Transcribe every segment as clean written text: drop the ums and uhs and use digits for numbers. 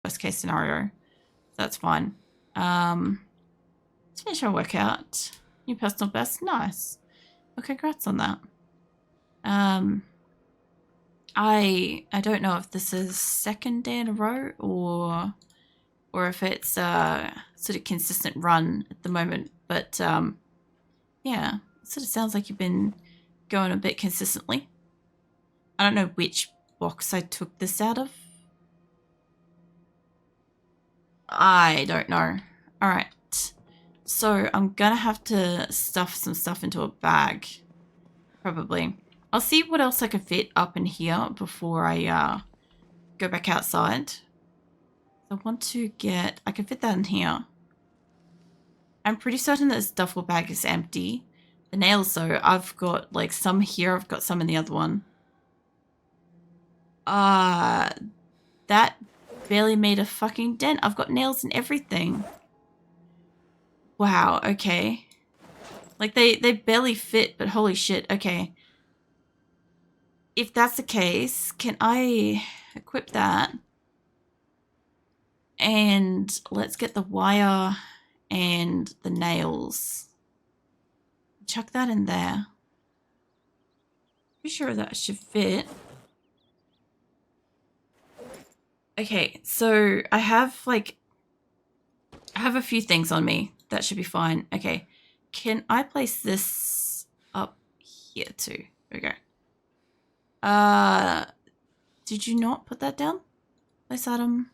worst case scenario. That's fine. Let's finish our workout. New personal best. Nice. Well, congrats on that. I don't know if this is second day in a row or if it's a sort of consistent run at the moment, but yeah, it sort of sounds like you've been going a bit consistently. I don't know which box I took this out of. I don't know. All right. So I'm gonna have to stuff some stuff into a bag, probably. I'll see what else I can fit up in here before I go back outside. I want to get... I can fit that in here. I'm pretty certain that this duffel bag is empty. The nails, though, I've got like some here. I've got some in the other one. That barely made a fucking dent. I've got nails in everything. Wow, okay. Like, they barely fit, but holy shit, okay. If that's the case, can I equip that? And let's get the wire and the nails. Chuck that in there. Pretty sure that should fit. Okay, so I have a few things on me. That should be fine. Okay, can I place this up here too? There we go. Did you not put that down? Place item.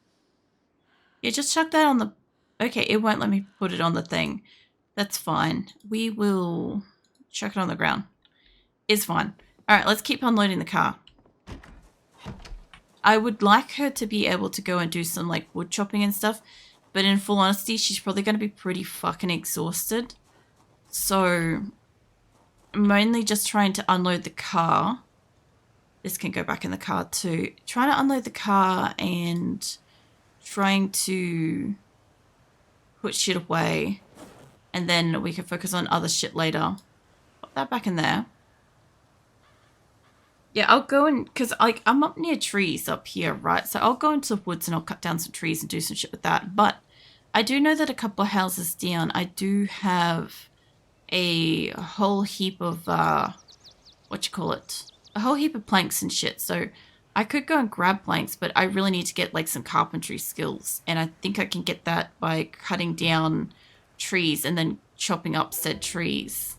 Yeah, just chuck that on the... Okay, it won't let me put it on the thing. That's fine. We will chuck it on the ground. It's fine. All right, let's keep unloading the car. I would like her to be able to go and do some like wood chopping and stuff, but in full honesty, she's probably going to be pretty fucking exhausted. So I'm mainly just trying to unload the car. This can go back in the car too. Trying to unload the car and trying to put shit away, and then we can focus on other shit later. Put that back in there. Yeah, I'll go and... Because I'm up near trees up here, right? So I'll go into the woods and I'll cut down some trees and do some shit with that. But I do know that a couple of houses down, I do have a whole heap of... A whole heap of planks and shit. So I could go and grab planks, but I really need to get like some carpentry skills. And I think I can get that by cutting down trees and then chopping up said trees.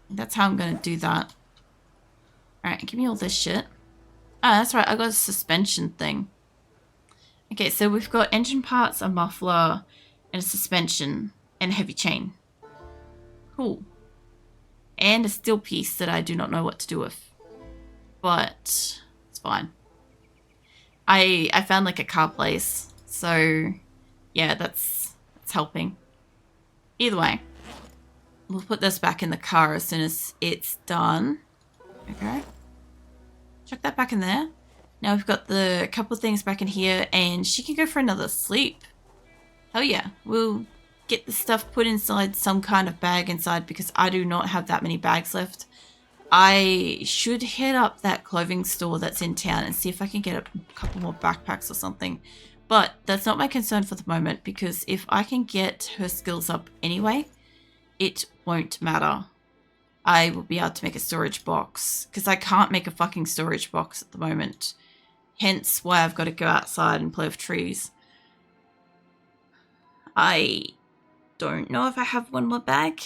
That's how I'm going to do that. Alright, give me all this shit. Ah, that's right, I got a suspension thing. Okay, so we've got engine parts, a muffler, and a suspension, and a heavy chain. Cool. And a steel piece that I do not know what to do with. But it's fine. I found like a car place, so yeah, that's helping. Either way, we'll put this back in the car as soon as it's done. Okay. Chuck that back in there. Now we've got the couple of things back in here, and she can go for another sleep. Hell yeah. We'll get the stuff put inside some kind of bag inside because I do not have that many bags left. I should hit up that clothing store that's in town and see if I can get a couple more backpacks or something. But that's not my concern for the moment, because if I can get her skills up anyway, it won't matter. I will be able to make a storage box, because I can't make a fucking storage box at the moment. Hence why I've got to go outside and play with trees. I don't know if I have one more bag.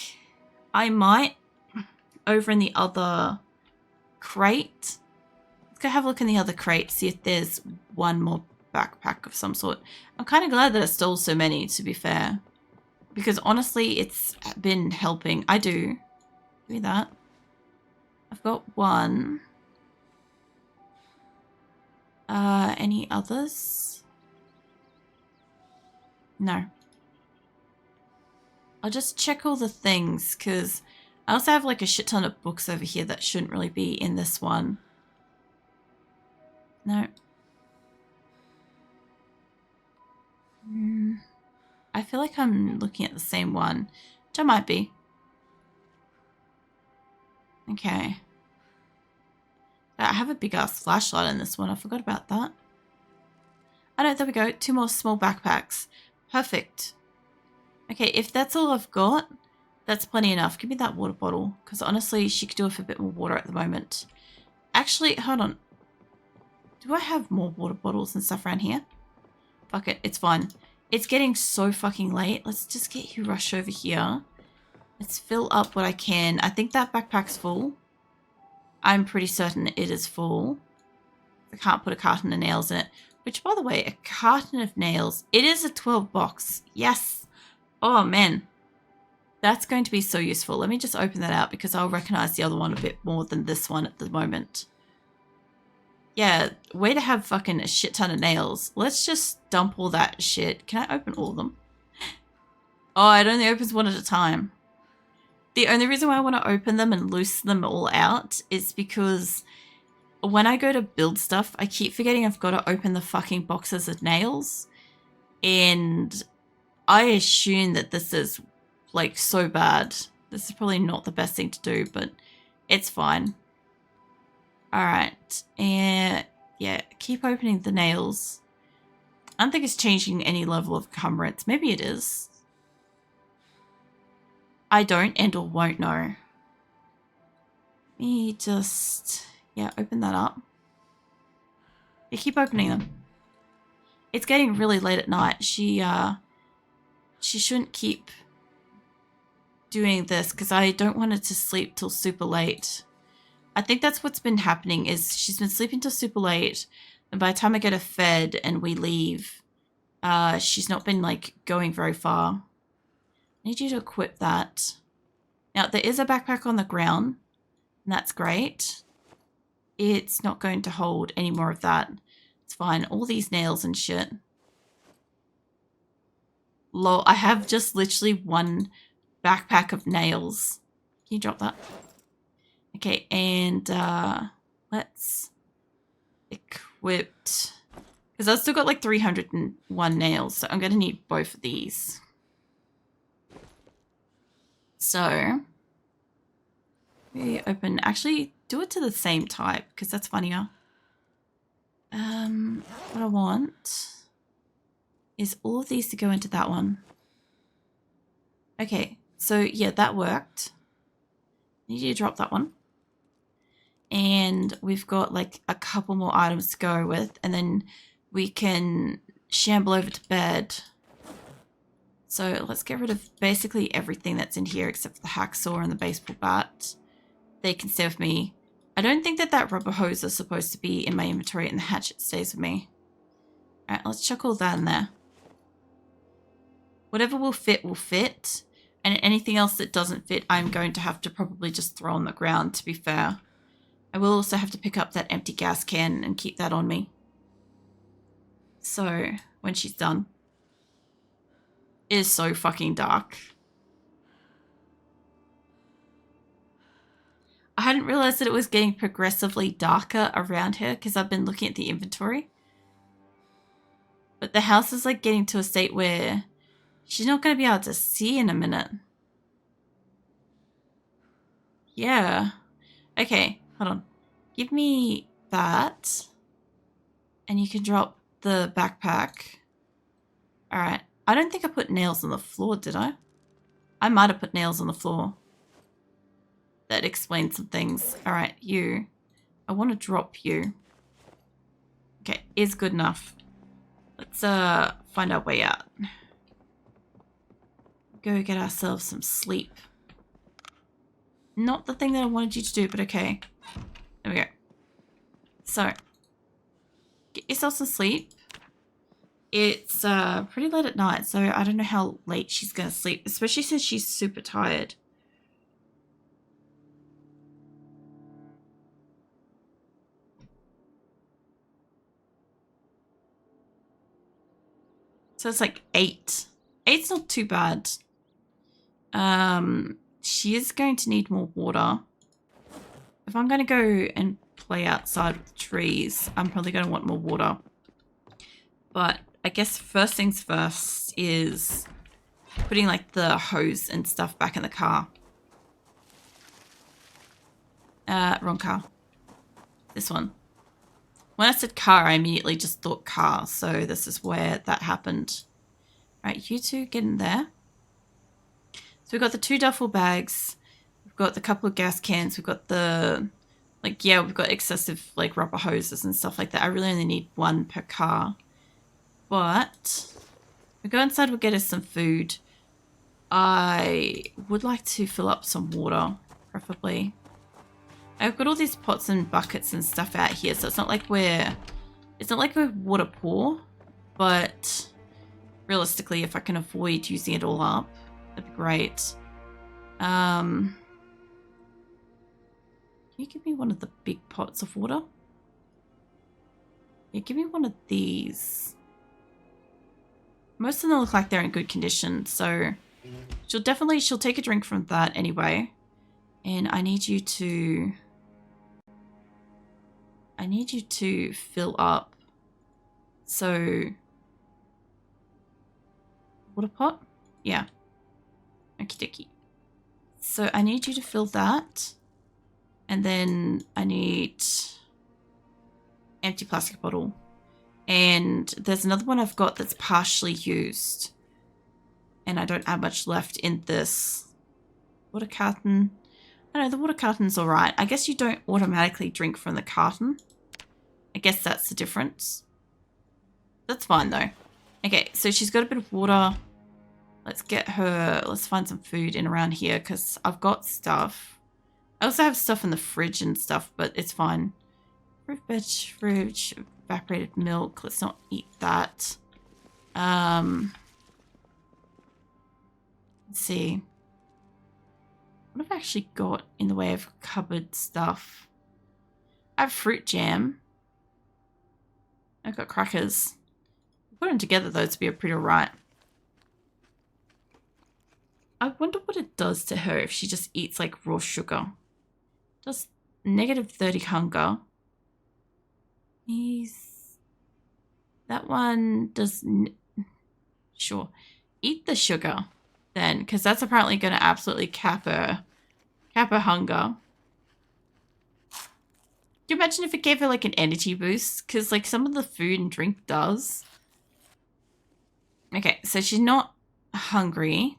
I might. Over in the other crate. Let's go have a look in the other crate, see if there's one more backpack of some sort. I'm kind of glad that I stole so many, to be fair. Because honestly, it's been helping. I do. Give me that. I've got one. Any others? No. I'll just check all the things, because I also have like a shit ton of books over here that shouldn't really be in this one. No. I feel like I'm looking at the same one, which I might be. Okay. I have a big ass flashlight in this one. I forgot about that. Oh no, there we go. 2 more small backpacks. Perfect. Okay, if that's all I've got, that's plenty enough. Give me that water bottle, because honestly, she could do with a bit more water at the moment. Actually, hold on. Do I have more water bottles and stuff around here? Fuck it, it's fine. It's getting so fucking late. Let's just get you rushed over here. Let's fill up what I can. I think that backpack's full. I'm pretty certain it is full. I can't put a carton of nails in it. Which, by the way, a carton of nails. It is a 12 box. Yes. Oh, man. That's going to be so useful. Let me just open that out because I'll recognize the other one a bit more than this one at the moment. Yeah, way to have fucking a shit ton of nails. Let's just dump all that shit. Can I open all of them? Oh, it only opens one at a time. The only reason why I want to open them and loosen them all out is because when I go to build stuff, I keep forgetting I've got to open the fucking boxes of nails. And I assume that this is like so bad. This is probably not the best thing to do, but it's fine. Alright, and yeah, keep opening the nails. I don't think it's changing any level of encumbrance. Maybe it is. I don't and or won't know. Let me just, yeah, open that up. Yeah, keep opening them. It's getting really late at night. She shouldn't keep doing this because I don't want her to sleep till super late. I think that's what's been happening is she's been sleeping till super late, and by the time I get her fed and we leave, she's not been like going very far. I need you to equip that. Now there is a backpack on the ground, and that's great. It's not going to hold any more of that. It's fine. All these nails and shit. Lol, I have just literally one backpack of nails. Can you drop that? Okay, and let's equip, because I've still got like 301 nails, so I'm going to need both of these. So, we open, actually do it to the same type, because that's funnier. What I want is all of these to go into that one. Okay, so yeah, that worked. I need you to drop that one. And we've got like a couple more items to go with, and then we can shamble over to bed. So let's get rid of basically everything that's in here except for the hacksaw and the baseball bat. They can stay with me. I don't think that that rubber hose is supposed to be in my inventory, and the hatchet stays with me. Alright, let's chuck all that in there. Whatever will fit, and anything else that doesn't fit I'm going to have to probably just throw on the ground, to be fair. I will also have to pick up that empty gas can and keep that on me. So, when she's done. It is so fucking dark. I hadn't realized that it was getting progressively darker around here because I've been looking at the inventory. But the house is like getting to a state where she's not going to be able to see in a minute. Yeah. Okay, hold on. Give me that. And you can drop the backpack. Alright. I don't think I put nails on the floor, did I? I might have put nails on the floor. That explains some things. Alright, you. I want to drop you. Okay, is good enough. Let's find our way out. Go get ourselves some sleep. Not the thing that I wanted you to do, but okay. There we go. So, get yourself some sleep. It's pretty late at night, so I don't know how late she's going to sleep, especially since she's super tired. So it's like 8. 8's not too bad. She is going to need more water. If I'm going to go and play outside with the trees, I'm probably going to want more water. But I guess first things first is putting like the hose and stuff back in the car. Wrong car. This one. When I said car, I immediately just thought car. So this is where that happened. Right, you two get in there. So we've got the 2 duffel bags. We've got the couple of gas cans. We've got the, like, yeah, we've got excessive, like, rubber hoses and stuff like that. I really only need 1 per car. But we'll go inside, we'll get us some food. I would like to fill up some water, preferably. I've got all these pots and buckets and stuff out here, so it's not like we're water poor, but realistically, if I can avoid using it all up, that'd be great. Can you give me one of the big pots of water? Yeah, give me one of these. Most of them look like they're in good condition, so she'll take a drink from that anyway. And I need you to fill up. So, water pot? Yeah. Okie dokie. So I need you to fill that. And then I need empty plastic bottle. And there's another one I've got that's partially used. And I don't have much left in this water carton. I know, the water carton's alright. I guess you don't automatically drink from the carton. I guess that's the difference. That's fine though. Okay, so she's got a bit of water. Let's find some food in around here because I've got stuff. I also have stuff in the fridge and stuff, but it's fine. Fridge, evaporated milk. Let's not eat that. Let's see. What have I actually got in the way of cupboard stuff? I have fruit jam. I've got crackers. Put them together though to be pretty alright. I wonder what it does to her if she just eats like raw sugar. Does -30 hunger. That one does... Sure. Eat the sugar then, because that's apparently going to absolutely cap her hunger. Can you imagine if it gave her like an energy boost? Because like some of the food and drink does. Okay, so she's not hungry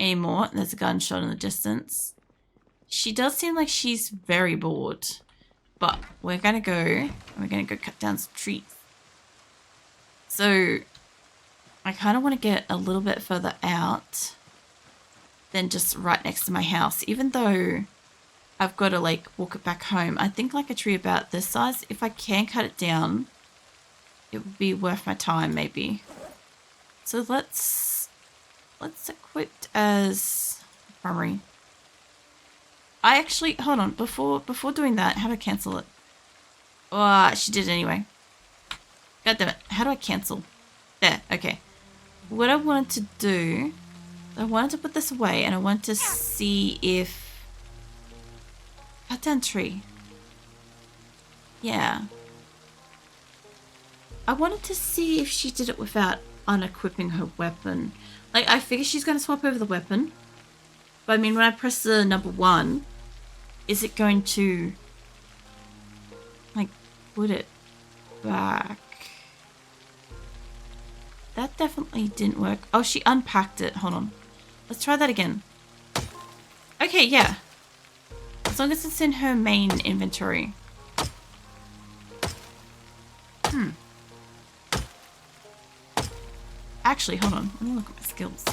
anymore. There's a gunshot in the distance. She does seem like she's very bored. But we're going to go and we're going to go cut down some trees. So I kind of want to get a little bit further out than just right next to my house. Even though I've got to like walk it back home. I think like a tree about this size, if I can cut it down, it would be worth my time maybe. So let's equip as primary. I actually, hold on, before doing that, how do I cancel it? Oh, she did it anyway. God damn it, how do I cancel? There, okay. What I wanted to do, I wanted to put this away and I wanted to see if... Cut down tree. Yeah. I wanted to see if she did it without unequipping her weapon. Like, I figure she's going to swap over the weapon. But I mean, when I press the number 1, is it going to, like, put it back? That definitely didn't work. Oh, she unpacked it. Hold on. Let's try that again. Okay, yeah. As long as it's in her main inventory. Actually, hold on. Let me look at my skills.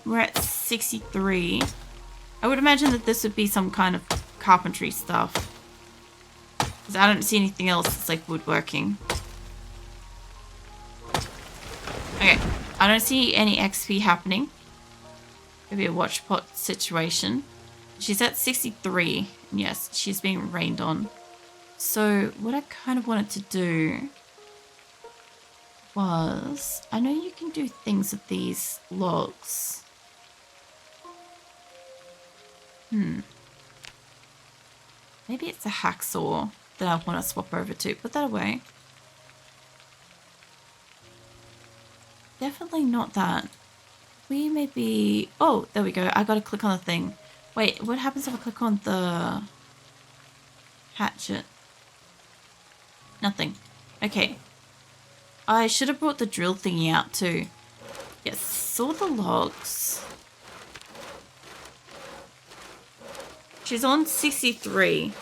We're at 63. I would imagine that this would be some kind of carpentry stuff. Because I don't see anything else that's like woodworking. Okay. I don't see any XP happening. Maybe a watch pot situation. She's at 63. Yes, she's being rained on. So what I kind of wanted to do was, I know you can do things with these logs. Maybe it's a hacksaw that I want to swap over to. Put that away. Definitely not that. We maybe... Oh, there we go. I got to click on the thing. Wait, what happens if I click on the hatchet? Nothing. Okay. I should have brought the drill thingy out too. Yes, saw the logs. She's on 63.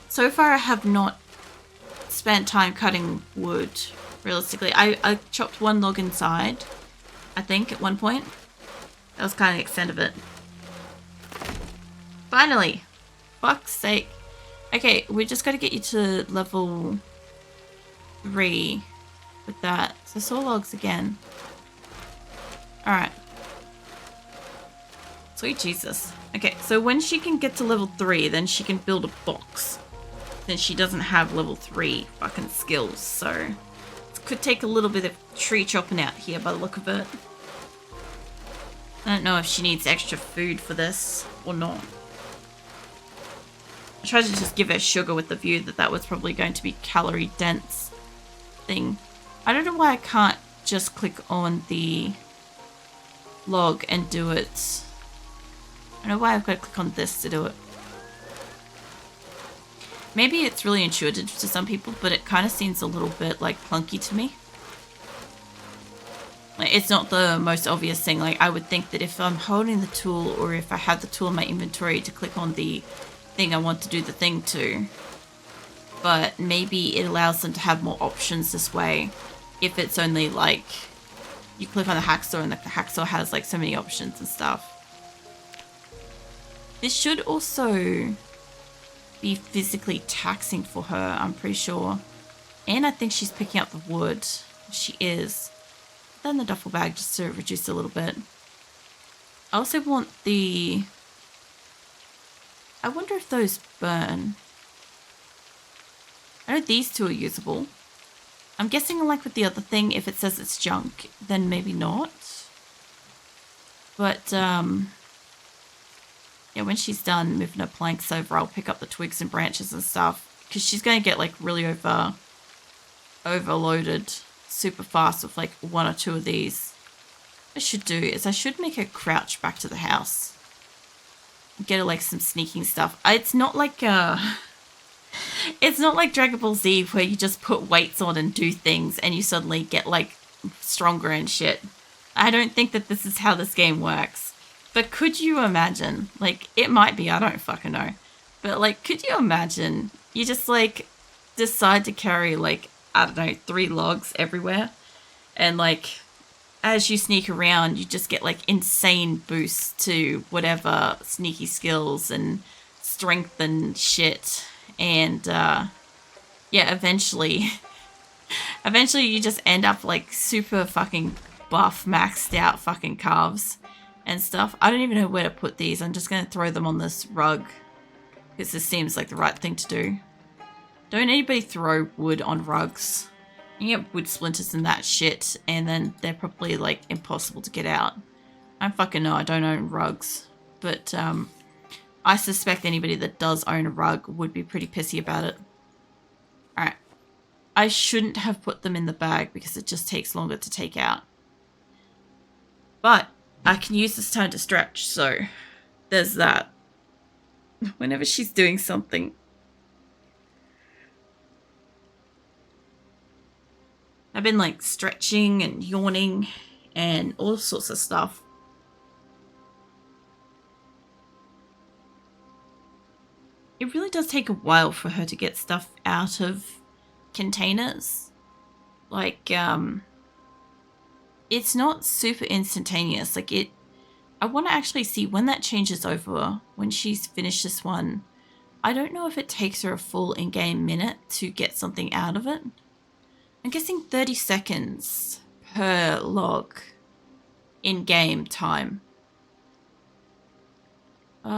So far I have not spent time cutting wood, realistically. I chopped one log inside, I think, at one point. That was kind of the extent of it. Finally! Fuck's sake. Okay, we just got to get you to level 3 with that. So saw logs again. Alright. Sweet Jesus. Okay, so when she can get to level 3, then she can build a box. Then she doesn't have level 3 fucking skills, so it could take a little bit of tree chopping out here by the look of it. I don't know if she needs extra food for this or not. I tried to just give her sugar with the view that that was probably going to be calorie dense thing. I don't know why I can't just click on the log and do it. I don't know why I've got to click on this to do it. Maybe it's really intuitive to some people, but it kind of seems a little bit like clunky to me. Like, it's not the most obvious thing. Like, I would think that if I'm holding the tool or if I have the tool in my inventory to click on the thing I want to do the thing to, but maybe it allows them to have more options this way if it's only like you click on the hacksaw and the hacksaw has like so many options and stuff. This should also be physically taxing for her, I'm pretty sure. And I think she's picking up the wood. She is. Then the duffel bag just to reduce a little bit. I also want the... I wonder if those burn. I know these two are usable. I'm guessing like with the other thing, if it says it's junk, then maybe not. But, yeah, when she's done moving her planks over, I'll pick up the twigs and branches and stuff. Because she's going to get like really overloaded super fast with like 1 or 2 of these. What I should do is I should make her crouch back to the house. Get her like some sneaking stuff. It's not like it's not like Dragon Ball Z where you just put weights on and do things and you suddenly get like stronger and shit. I don't think that this is how this game works. But could you imagine, like, it might be, I don't fucking know. But like, could you imagine you just like decide to carry like, I don't know, 3 logs everywhere, and like as you sneak around you just get like insane boosts to whatever sneaky skills and strength and shit, and yeah, eventually you just end up like super fucking buff, maxed out fucking calves and stuff. I don't even know where to put these. I'm just gonna throw them on this rug because this seems like the right thing to do. Don't anybody throw wood on rugs. You get wood splinters and that shit, and then they're probably like impossible to get out. I don't fucking know, I don't own rugs. But I suspect anybody that does own a rug would be pretty pissy about it. Alright. I shouldn't have put them in the bag because it just takes longer to take out. But I can use this time to stretch, so there's that. Whenever she's doing something. I've been like stretching and yawning and all sorts of stuff. It really does take a while for her to get stuff out of containers. Like, it's not super instantaneous. Like I want to actually see when that changes over, when she's finished this one. I don't know if it takes her a full in-game minute to get something out of it. I'm guessing 30 seconds per log in-game time. You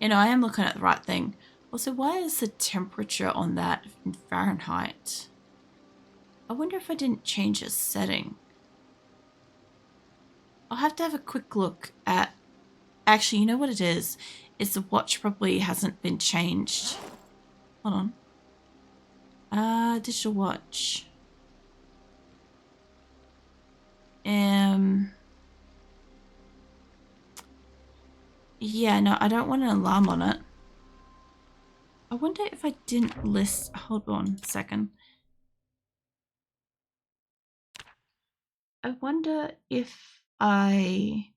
know, I am looking at the right thing. Also, why is the temperature on that in Fahrenheit? I wonder if I didn't change a setting. I'll have to have a quick look at... Actually, you know what it is? Is the watch probably hasn't been changed. Hold on. Digital watch. Um, yeah, no, I don't want an alarm on it. I wonder if I didn't list, hold on a second. I wonder if I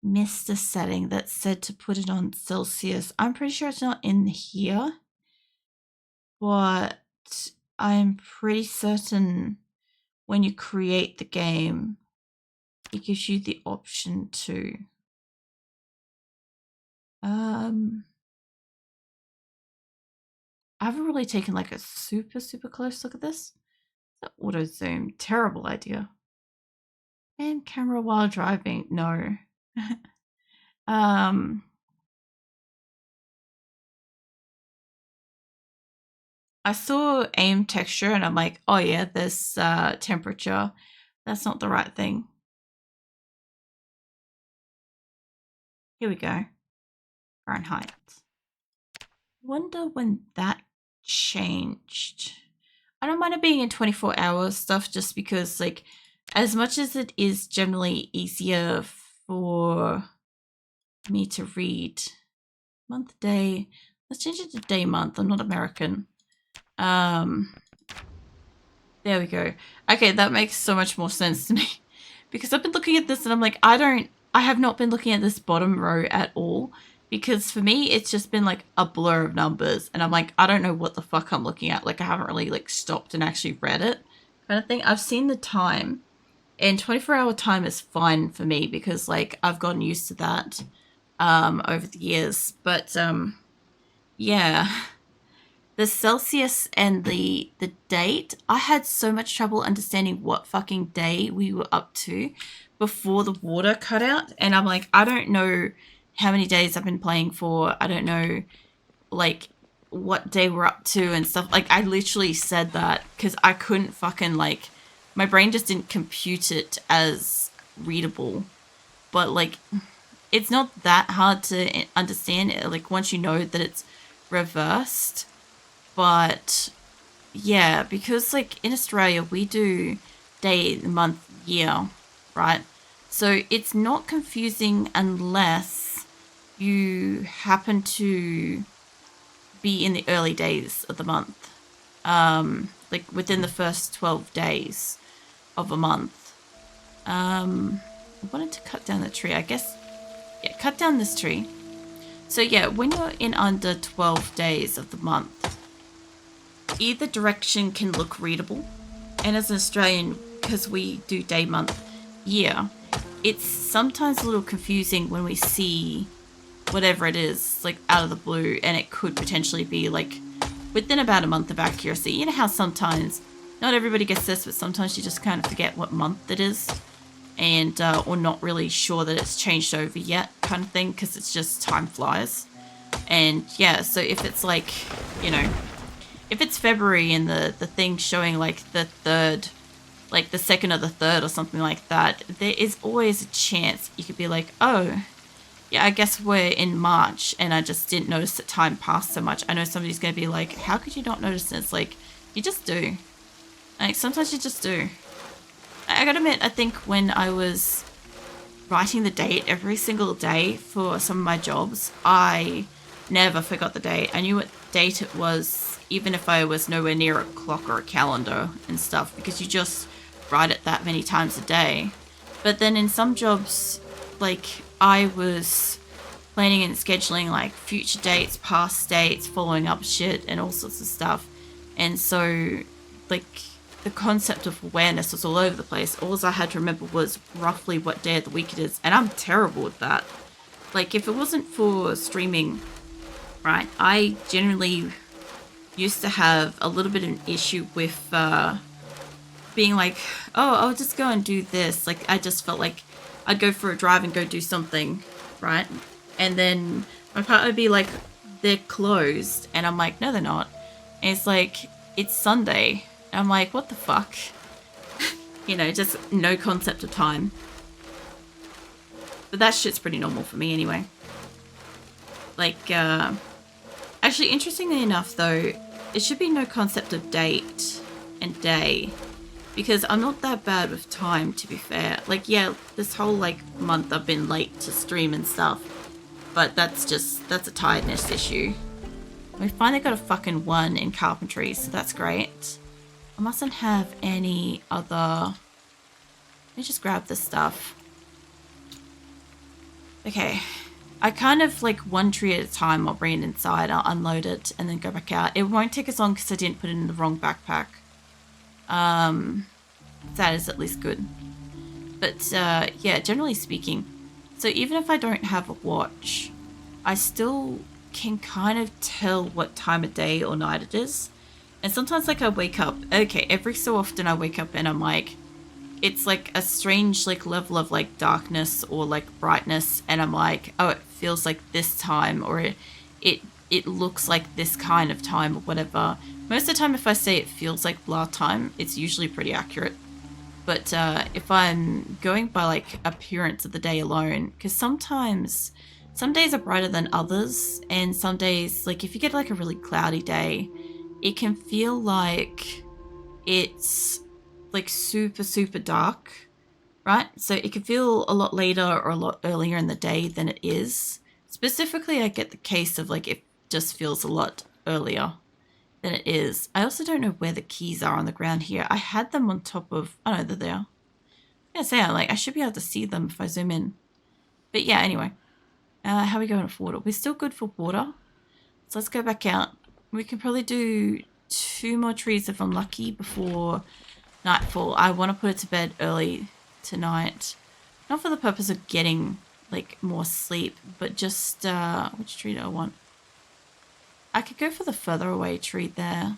missed a setting that said to put it on Celsius. I'm pretty sure it's not in here, but I'm pretty certain when you create the game, it gives you the option to. I haven't really taken like a super close look at this. The auto zoom, terrible idea. And camera while driving, no. um, I saw aim texture and I'm like, oh yeah, this temperature. That's not the right thing. Here we go. Fahrenheit. Wonder when that changed. I don't mind it being in 24 hours stuff just because, like, as much as it is generally easier for me to read month, day, let's change it to day, month. I'm not American. There we go. Okay, that makes so much more sense to me because I've been looking at this and I'm like, I have not been looking at this bottom row at all because for me, it's just been like a blur of numbers and I'm like, I don't know what the fuck I'm looking at. Like I haven't really like stopped and actually read it kind of thing. I've seen the time and 24-hour time is fine for me because like I've gotten used to that over the years. But yeah. The Celsius and the date, I had so much trouble understanding what fucking day we were up to before the water cut out. And I'm like, I don't know how many days I've been playing for. I don't know, like, what day we're up to and stuff. Like, I literally said that because I couldn't fucking, like, my brain just didn't compute it as readable. But, like, it's not that hard to understand. Like, once you know that it's reversed. But yeah, because like in Australia we do day, month, year, right? So it's not confusing unless you happen to be in the early days of the month. Like within the first 12 days of a month. I wanted to cut down the tree, I guess. Yeah, cut down this tree. So yeah, when you're in under 12 days of the month, either direction can look readable. And as an Australian, because we do day, month, year, it's sometimes a little confusing when we see whatever it is, like out of the blue, and it could potentially be like within about a month of accuracy. You know how sometimes, not everybody gets this, but sometimes you just kind of forget what month it is and or not really sure that it's changed over yet kind of thing because it's just time flies. And yeah, so if it's like, you know, if it's February and the thing's showing like the third, like the second or the third or something like that, there is always a chance you could be like, oh, yeah, I guess we're in March and I just didn't notice that time passed so much. I know somebody's going to be like, how could you not notice this? Like, you just do. Like, sometimes you just do. I gotta admit, I think when I was writing the date every single day for some of my jobs, I never forgot the date. I knew what date it was, even if I was nowhere near a clock or a calendar and stuff, because you just write it that many times a day. But then in some jobs, like, I was planning and scheduling, like, future dates, past dates, following up shit, and all sorts of stuff. And so, like, the concept of awareness was all over the place. All I had to remember was roughly what day of the week it is, and I'm terrible with that. Like, if it wasn't for streaming, right, I generally used to have a little bit of an issue with being like, oh, I'll just go and do this. Like, I just felt like I'd go for a drive and go do something, right? And then my partner would be like, they're closed. And I'm like, no, they're not. And it's like, it's Sunday. And I'm like, what the fuck? You know, just no concept of time. But that shit's pretty normal for me anyway. Like, actually, interestingly enough, though, it should be no concept of date and day. because I'm not that bad with time, to be fair. Like, yeah, this whole, like, month I've been late to stream and stuff. But that's a tiredness issue. We finally got a fucking 1 in carpentry, so that's great. I mustn't have any other... Let me just grab this stuff. Okay. I kind of, like, one tree at a time, I'll bring it inside, I'll unload it, and then go back out. It won't take as long because I didn't put it in the wrong backpack. That is at least good. But, yeah, generally speaking. So even if I don't have a watch, I still can kind of tell what time of day or night it is. And sometimes, like, I wake up, okay, every so often I wake up and I'm like, it's like a strange, like, level of, like, darkness or, like, brightness, and I'm like, oh, it feels like this time, or it looks like this kind of time, or whatever. Most of the time, if I say it feels like blah time, it's usually pretty accurate. But if I'm going by, like, appearance of the day alone, because sometimes some days are brighter than others, and some days, like, if you get, like, a really cloudy day, it can feel like it's, like, super, super dark, right? So it can feel a lot later or a lot earlier in the day than it is. Specifically, I get the case of, like, it just feels a lot earlier than it is. I also don't know where the keys are on the ground here. I had them on top of... Oh, no, they're there. I'm gonna say, I should be able to see them if I zoom in. But yeah, anyway. How are we going for water? We're still good for water. So let's go back out. We can probably do 2 more trees if I'm lucky before nightfall. I want to put it to bed early tonight. Not for the purpose of getting, like, more sleep, but just, which tree do I want? I could go for the further away tree there.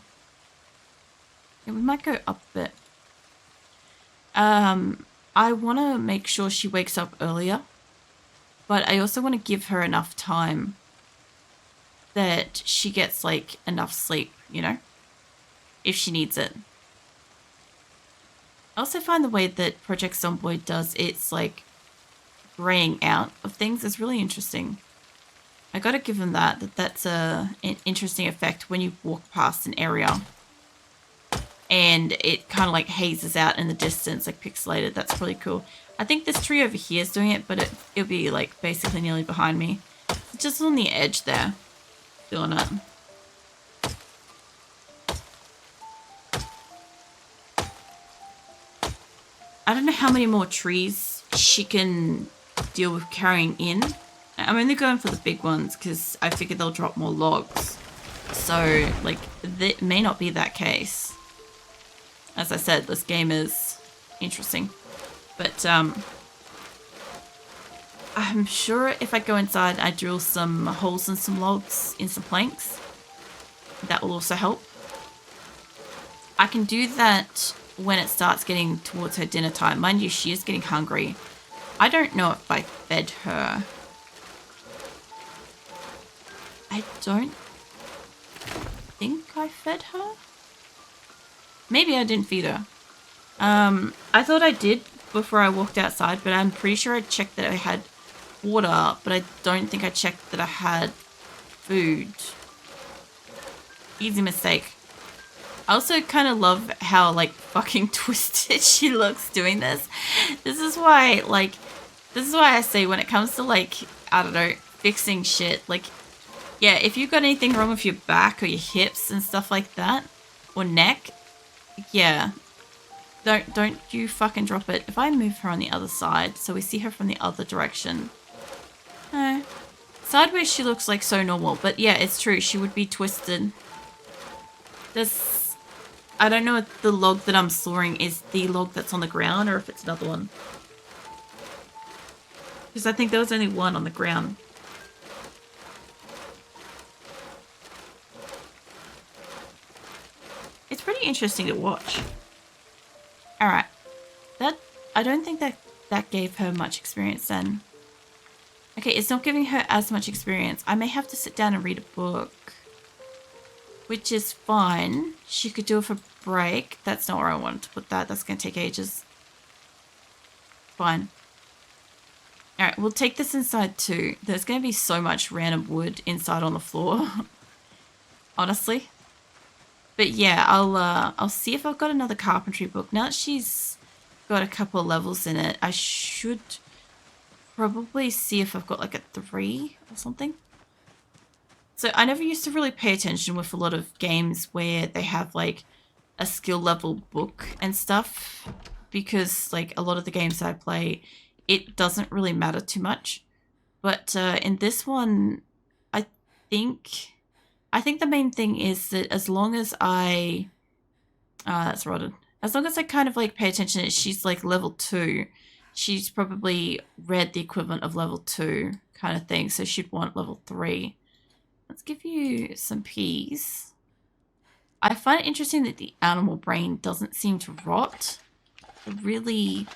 Yeah, we might go up a bit. I want to make sure she wakes up earlier, but I also want to give her enough time that she gets, like, enough sleep, you know, if she needs it. I also find the way that Project Zomboid does its, like, graying out of things is really interesting. I gotta give them that's an interesting effect when you walk past an area and it kind of, like, hazes out in the distance, like, pixelated. That's really cool. I think this tree over here is doing it, but it'll be, like, basically nearly behind me. It's just on the edge there, doing it. I don't know how many more trees she can deal with carrying in. I'm only going for the big ones because I figure they'll drop more logs. So, like, that may not be that case. As I said, this game is interesting. But, I'm sure if I go inside, I drill some holes in some logs, in some planks. That will also help. I can do that when it starts getting towards her dinner time. Mind you, she is getting hungry. I don't know if I fed her. I don't think I fed her. Maybe I didn't feed her. I thought I did before I walked outside, but I'm pretty sure I checked that I had water, but I don't think I checked that I had food. Easy mistake. I also kind of love how, like, fucking twisted she looks doing this. This is why I say when it comes to, like, I don't know, fixing shit, like, yeah, if you've got anything wrong with your back or your hips and stuff like that, or neck, yeah, don't you fucking drop it. If I move her on the other side, so we see her from the other direction. No. Sideways she looks like so normal, but yeah, it's true, she would be twisted. I don't know if the log that I'm sawing is the log that's on the ground or if it's another one. Because I think there was only one on the ground. It's pretty interesting to watch. Alright. I don't think that gave her much experience then. Okay, it's not giving her as much experience. I may have to sit down and read a book. Which is fine. She could do it for break. That's not where I wanted to put that. That's going to take ages. Fine. Alright, we'll take this inside too. There's going to be so much random wood inside on the floor. Honestly. But yeah, I'll see if I've got another carpentry book. Now that she's got a couple of levels in it, I should probably see if I've got like a 3 or something. So I never used to really pay attention with a lot of games where they have like a skill level book and stuff, because like a lot of the games I play, it doesn't really matter too much. But in this one, I think I think the main thing is that as long as I that's rotted. As long as I kind of like pay attention that she's like level 2, she's probably read the equivalent of level 2 kind of thing. So she'd want level 3. Let's give you some peas. I find it interesting that the animal brain doesn't seem to rot. It really